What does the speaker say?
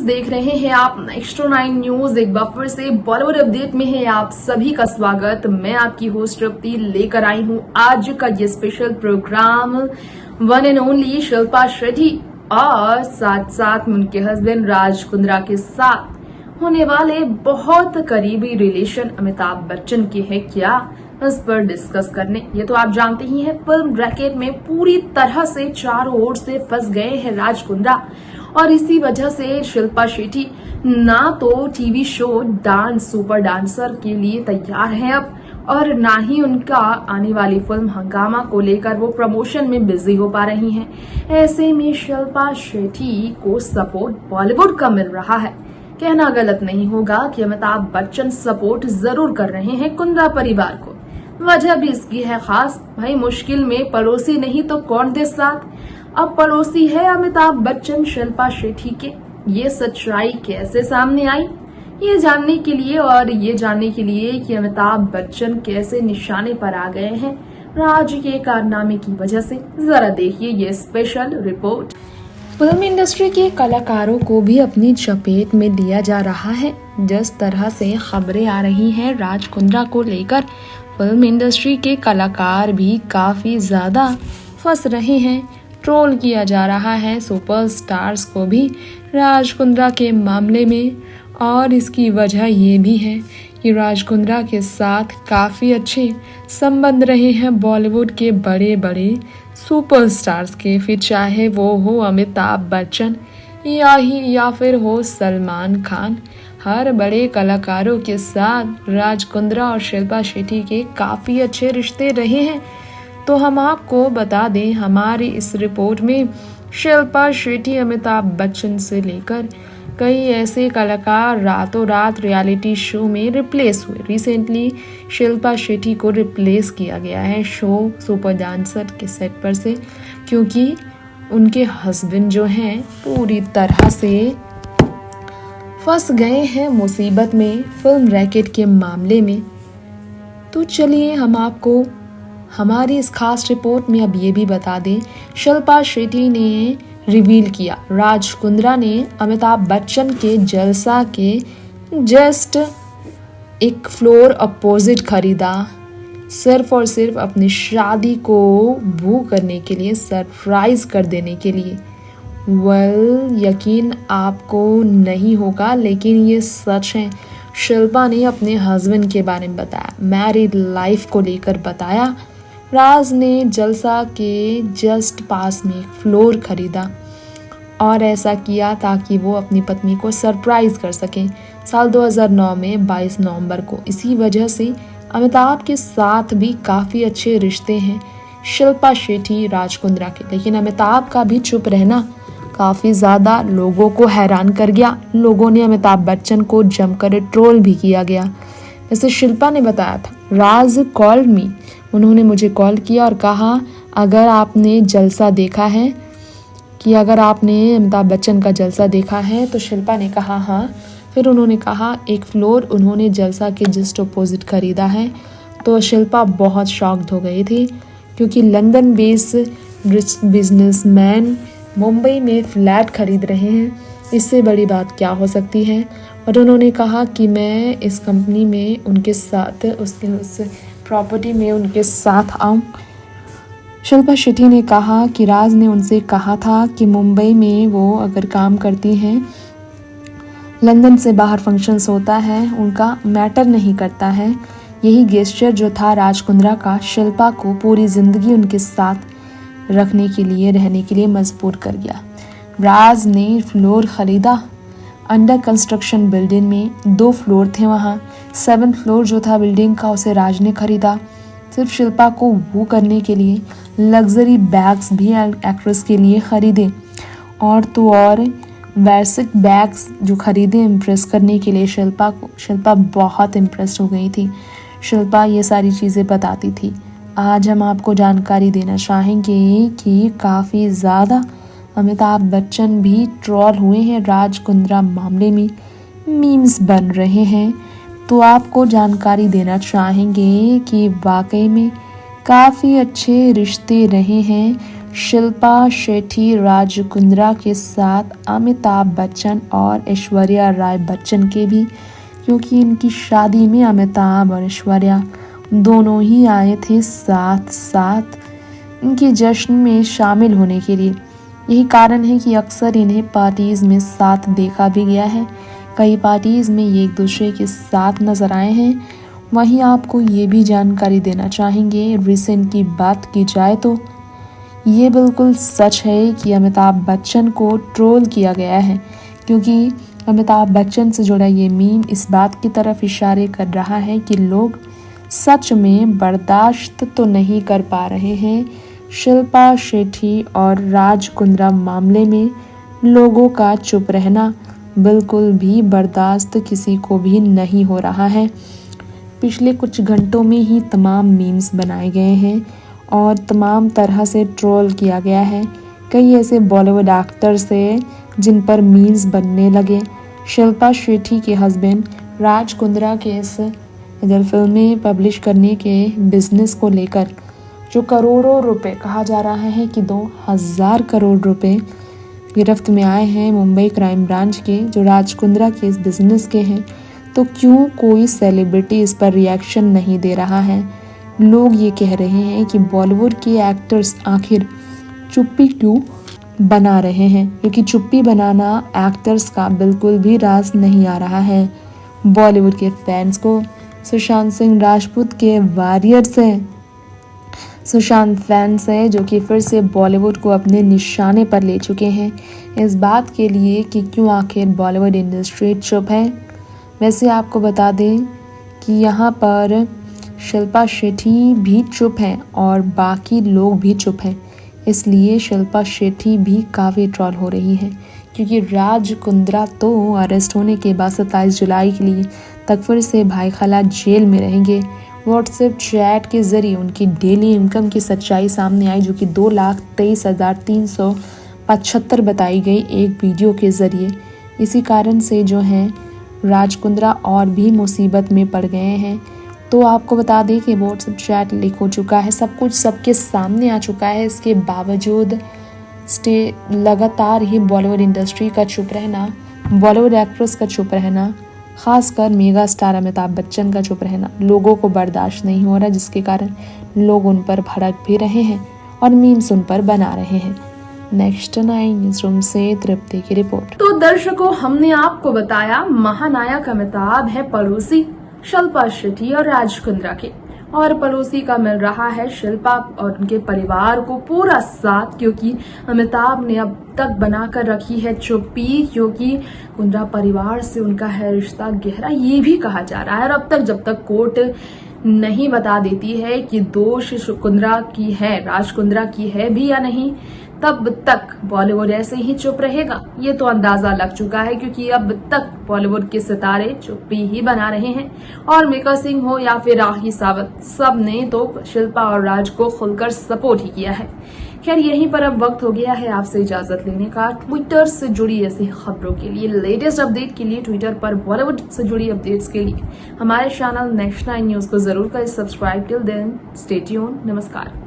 देख रहे हैं आप नेक्स्ट 9 न्यूज। एक बार फिर से बॉलीवुड अपडेट में है आप सभी का स्वागत। मैं आपकी होस्ट तृप्ति लेकर आई हूं आज का ये special programme one and only Shilpa Shetty और साथ साथ उनके हस्बैंड राज कुंद्रा के साथ होने वाले बहुत करीबी रिलेशन अमिताभ बच्चन के है क्या, इस पर डिस्कस करने। ये तो आप जानते ही हैं, फिल्म रैकेट में पूरी तरह से चारों ओर से फंस गए हैं राज कुंद्रा और इसी वजह से शिल्पा शेट्टी ना तो TV show dance super dancer के लिए तैयार है अब, और ना ही उनका आने वाली फिल्म हंगामा को लेकर वो प्रमोशन में बिजी हो पा रही हैं। ऐसे में शिल्पा शेट्टी को सपोर्ट बॉलीवुड का मिल रहा है। कहना गलत नहीं होगा कि अमिताभ बच्चन सपोर्ट जरूर कर रहे हैं कुंद्रा परिवार को। वजह भी इसकी है खास, भाई मुश्किल में पड़ोसी नहीं तो कौन दे साथ। अब पड़ोसी है अमिताभ बच्चन शिल्पा शेट्टी के। ये सच्चाई कैसे सामने आई, ये जानने के लिए कि अमिताभ बच्चन कैसे निशाने पर आ गए हैं राज के कारनामे की वजह से, जरा देखिए ये स्पेशल रिपोर्ट। फिल्म इंडस्ट्री के कलाकारों को भी अपनी चपेट में लिया जा रहा है। जिस तरह से खबरें आ रही हैं राज कुंद्रा को लेकर, फिल्म इंडस्ट्री के कलाकार भी काफी ज्यादा फंस रहे हैं। ट्रोल किया जा रहा है सुपरस्टार्स को भी राज कुंद्रा के मामले में, और इसकी वजह ये भी है कि राज कुंद्रा के साथ काफ़ी अच्छे संबंध रहे हैं बॉलीवुड के बड़े बड़े सुपरस्टार्स के, फिर चाहे वो हो अमिताभ बच्चन या फिर हो सलमान खान। हर बड़े कलाकारों के साथ राज कुंद्रा और शिल्पा शेट्टी के काफ़ी अच्छे रिश्ते रहे हैं। तो हम आपको बता दें, हमारी इस रिपोर्ट में शिल्पा शेट्टी अमिताभ बच्चन से लेकर कई ऐसे कलाकार रातों रात रियलिटी शो में रिप्लेस हुए। रिसेंटली शिल्पा शेट्टी को रिप्लेस किया गया है शो सुपर डांसर के सेट पर से, क्योंकि उनके हस्बैंड जो हैं पूरी तरह से फंस गए हैं मुसीबत में फिल्म रैकेट के मामले में। तो चलिए हम आपको हमारी इस खास रिपोर्ट में अब ये भी बता दें, शिल्पा शेट्टी ने रिवील किया राज कुंद्रा ने अमिताभ बच्चन के जलसा के जस्ट एक फ्लोर अपोजिट खरीदा, सिर्फ और सिर्फ अपनी शादी को बू करने के लिए, सरप्राइज कर देने के लिए। यकीन आपको नहीं होगा लेकिन ये सच है। शिल्पा ने अपने हस्बैंड के बारे में बताया, मैरिड लाइफ को लेकर बताया। राज ने जलसा के जस्ट पास में फ्लोर खरीदा और ऐसा किया ताकि वो अपनी पत्नी को सरप्राइज कर सकें साल 2009 में 22 नवंबर को। इसी वजह से अमिताभ के साथ भी काफ़ी अच्छे रिश्ते हैं शिल्पा शेट्टी राज कुंद्रा के, लेकिन अमिताभ का भी चुप रहना काफ़ी ज़्यादा लोगों को हैरान कर गया। लोगों ने अमिताभ बच्चन को जमकर ट्रोल भी किया गया। जैसे शिल्पा ने बताया था, राज कॉल्ड मी, उन्होंने मुझे कॉल किया और कहा अगर आपने जलसा देखा है, कि अगर आपने अमिताभ बच्चन का जलसा देखा है, तो शिल्पा ने कहा हाँ। फिर उन्होंने कहा एक फ्लोर उन्होंने जलसा के जस्ट अपोजिट खरीदा है। तो शिल्पा बहुत शॉक्ड हो गई थी, क्योंकि London based rich businessman Mumbai में फ्लैट खरीद रहे हैं, इससे बड़ी बात क्या हो सकती है। और उन्होंने कहा कि मैं इस कंपनी में उनके साथ उस प्रॉपर्टी में उनके साथ आऊँ। शिल्पा शेट्टी ने कहा कि राज ने उनसे कहा था कि मुंबई में वो अगर काम करती हैं, लंदन से बाहर फंक्शंस होता है, उनका मैटर नहीं करता है। यही गेस्चर जो था राज कुंद्रा का, शिल्पा को पूरी ज़िंदगी उनके साथ रहने के लिए मजबूर कर गया। राज ने फ्लोर खरीदा अंडर कंस्ट्रक्शन बिल्डिंग में, 2 फ्लोर थे वहाँ। 7th फ्लोर जो था बिल्डिंग का उसे राज ने खरीदा सिर्फ शिल्पा को वो करने के लिए। लग्जरी बैग्स भी एक्ट्रेस के लिए खरीदे, और तो और वैसिक बैग्स जो खरीदे इम्प्रेस करने के लिए शिल्पा को। शिल्पा बहुत इम्प्रेस हो गई थी। शिल्पा ये सारी चीज़ें बताती थी। आज हम आपको जानकारी देना चाहेंगे कि काफ़ी ज़्यादा अमिताभ बच्चन भी ट्रोल हुए हैं राज कुंद्रा मामले में, मीम्स बन रहे हैं। तो आपको जानकारी देना चाहेंगे कि वाकई में काफ़ी अच्छे रिश्ते रहे हैं शिल्पा शेट्टी राज कुंद्रा के साथ अमिताभ बच्चन और ऐश्वर्या राय बच्चन के भी, क्योंकि इनकी शादी में अमिताभ और ऐश्वर्या दोनों ही आए थे साथ साथ इनके जश्न में शामिल होने के लिए। यही कारण है कि अक्सर इन्हें पार्टीज में साथ देखा भी गया है। कई पार्टीज में ये एक दूसरे के साथ नजर आए हैं। वहीं आपको ये भी जानकारी देना चाहेंगे, रिसेंट की बात की जाए तो ये बिल्कुल सच है कि अमिताभ बच्चन को ट्रोल किया गया है, क्योंकि अमिताभ बच्चन से जुड़ा ये मीम इस बात की तरफ इशारे कर रहा है कि लोग सच में बर्दाश्त तो नहीं कर पा रहे हैं। शिल्पा शेट्टी और राज कुंद्रा मामले में लोगों का चुप रहना बिल्कुल भी बर्दाश्त किसी को भी नहीं हो रहा है। पिछले कुछ घंटों में ही तमाम मीम्स बनाए गए हैं और तमाम तरह से ट्रोल किया गया है। कई ऐसे बॉलीवुड एक्टर्स हैं जिन पर मीम्स बनने लगे। शिल्पा शेट्टी के हस्बैंड राज कुंद्रा के इस फिल्में पब्लिश करने के बिजनेस को लेकर जो करोड़ों रुपए, कहा जा रहा है कि 2000 करोड़ रुपए गिरफ्त में आए हैं मुंबई क्राइम ब्रांच के, जो राज कुंद्रा के इस बिजनेस के हैं, तो क्यों कोई सेलिब्रिटी इस पर रिएक्शन नहीं दे रहा है। लोग ये कह रहे हैं कि बॉलीवुड के एक्टर्स आखिर चुप्पी क्यों बना रहे हैं, क्योंकि चुप्पी बनाना एक्टर्स का बिल्कुल भी राज नहीं आ रहा है। बॉलीवुड के फैंस को सुशांत सिंह राजपूत के वॉरियर्स हैं, सुशांत फैंस हैं जो कि फिर से बॉलीवुड को अपने निशाने पर ले चुके हैं इस बात के लिए कि क्यों आखिर बॉलीवुड इंडस्ट्री चुप है। वैसे आपको बता दें कि यहाँ पर शिल्पा शेट्टी भी चुप हैं और बाकी लोग भी चुप हैं, इसलिए शिल्पा शेट्टी भी काफ़ी ट्रोल हो रही है, क्योंकि राज कुंद्रा तो अरेस्ट होने के बाद 27 जुलाई के लिए तक फिर से भाईखाला जेल में रहेंगे। व्हाट्सएप चैट के जरिए उनकी डेली इनकम की सच्चाई सामने आई, जो कि 2,23,375 बताई गई एक वीडियो के जरिए। इसी कारण से जो है राज कुंद्रा और भी मुसीबत में पड़ गए हैं। तो आपको बता दें कि व्हाट्सएप चैट लीक हो चुका है, सब कुछ सबके सामने आ चुका है। इसके बावजूद लगातार ही बॉलीवुड इंडस्ट्री का चुप रहना, बॉलीवुड एक्ट्रेस का चुप रहना, खासकर मेगा स्टार अमिताभ बच्चन का चुप रहना लोगों को बर्दाश्त नहीं हो रहा, जिसके कारण लोग उन पर भड़क भी रहे हैं और मीम्स उन पर बना रहे हैं। नेक्स्ट 9 न्यूज रूम से तृप्ति की रिपोर्ट। तो दर्शकों, हमने आपको बताया महानायक अमिताभ है पड़ोसी शिल्पा शेट्टी और राज कुंद्रा के, और पड़ोसी का मिल रहा है शिल्पा और उनके परिवार को पूरा साथ, क्योंकि अमिताभ ने अब तक बनाकर रखी है चुप्पी, क्योंकि कुंद्रा परिवार से उनका है रिश्ता गहरा, ये भी कहा जा रहा है। और अब तक जब तक कोर्ट नहीं बता देती है कि दोष कुंद्रा की है, राज कुंद्रा की है भी या नहीं, तब तक बॉलीवुड ऐसे ही चुप रहेगा। ये तो अंदाजा लग चुका है, क्योंकि अब तक बॉलीवुड के सितारे चुप्पी ही बना रहे हैं, और मिका सिंह हो या फिर राही सावंत, सब ने तो शिल्पा और राज को खुलकर सपोर्ट ही किया है। खैर, यहीं पर अब वक्त हो गया है आपसे इजाजत लेने का। ट्विटर से जुड़ी ऐसी खबरों के लिए, लेटेस्ट अपडेट के लिए, ट्विटर पर बॉलीवुड से जुड़ी अपडेट्स के लिए हमारे चैनल नेक्स्ट 9 न्यूज को जरूर करें subscribe. Till then stay tuned. नमस्कार।